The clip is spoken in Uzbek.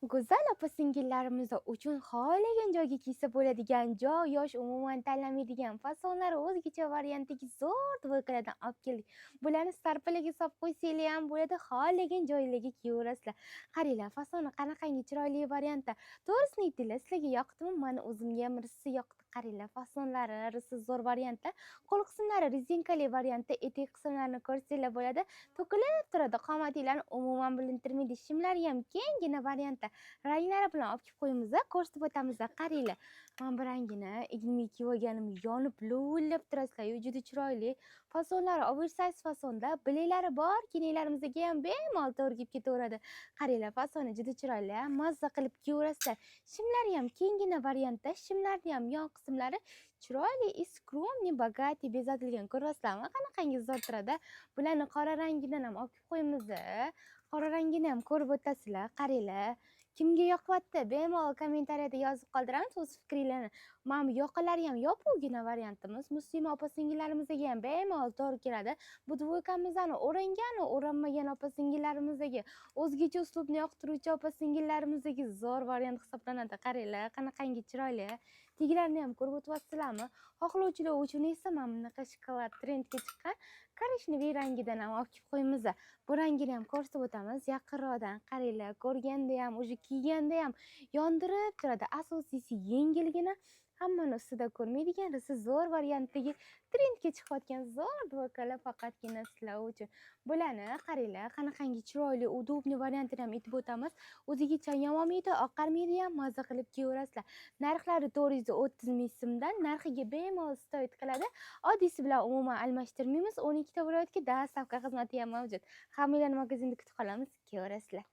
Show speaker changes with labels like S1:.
S1: Go'zal opa-singillarimiz uchun xohlagan joyga kiysa bo'ladigan, joy yosh umuman tanlamaydigan fasonlari o'zgacha variantdagi zo'r tvoykalardan olib keldik. Bularni sarpalaga solib qo'ysanglar ham bo'ladi, xohlagan joylarga kiyaverasizlar. Qaranglar, fasoni qanaqangi chiroyli variantda. To'g'risini aytinglar, sizlarga yoqdimi? Mana o'zimga ham risi yoqdi. Qaranglar, fasonlari, risi zo'r variantda. Qo'l qismlari rezinkali variantda, etek qismlarini ko'rsanglar bo'ladi. To'kilib turadi, qomatinglarni umuman bilintirmaydi. Shimlari ham kenggina variantda. Ranglari bilan olib kelib qo'yamiz, ko'rsatib o'tamiz. Qaranglar, mana bu rangini egnimga kiyib olganim yonib lovillab turasizlar, juda chiroyli. Fasonlari oversize fasonda, bileklari bor kiyimlarimizga ham bemalol to'g'ri kelib ketaveradi. Qaranglar, fasoni juda chiroyli, mazza qilib kiyaverasizlar. Shimlari ham kenggina variantda, shimlarni ham yon qismlari chiroyli, skromniy, bogatiy bezatilgan. Ko'ryapsizlarmi? Qanaqangi zo'r turadi. Bularni qora rangidan ham olib kelib qo'yamiz. Qora rangini ham ko'rib o'tasizlar. Qaranglar. Kimga yoqyapti? Bemalol kommentariyada yozib qoldiramiz o'z fikringlarni. Mana bu yoqalari ham yopuvgina variantimiz. Muslima opa-singillarimizga ham bemalol to'g'ri keladi. Bu dvoykamizni o'rangan va o'ranmagan opa-singillarimizga, o'zgacha uslubni yoqtiruvchi opa-singillarimizga zo'r variant hisoblanadi. Qaranglar, qanaqangi chiroyli. Teglarini ham ko'rib o'tyapsizlarmi? Xohlovchilar uchun esa mana bunaqa shokolad trendga chiqqan korishneviy rangidan ham olib kelib qo'yamiz. Bu rangini ham ko'rsatib o'tamiz. Yaqinroqdan qaranglar, ko'rganda ham, o'sha kiyganda ham yondirib turadi. Asosiysi yengilgina, hammani ustida ko'rmaydigan, risi zo'r variantdagi trendga chiqayotgan zo'r dvoykalar faqatgina sizlar uchun. Bularni qaranglar, qanaqangi chiroyli, udobniy variantini ham aytib o'tamiz. O'zigacha yomonmaydi, oqarmaydi ham, mazza qilib kiyaverasizlar. Narxlari 430 ming so'mdan, narxiga bemalol stoyt qiladi. Oddiysi bilan umuman almashtirmaymiz. 12 ta viloyatga dostavka xizmati ham mavjud. Hammalarni magazinda kutib qolamiz. Kiyaverasizlar.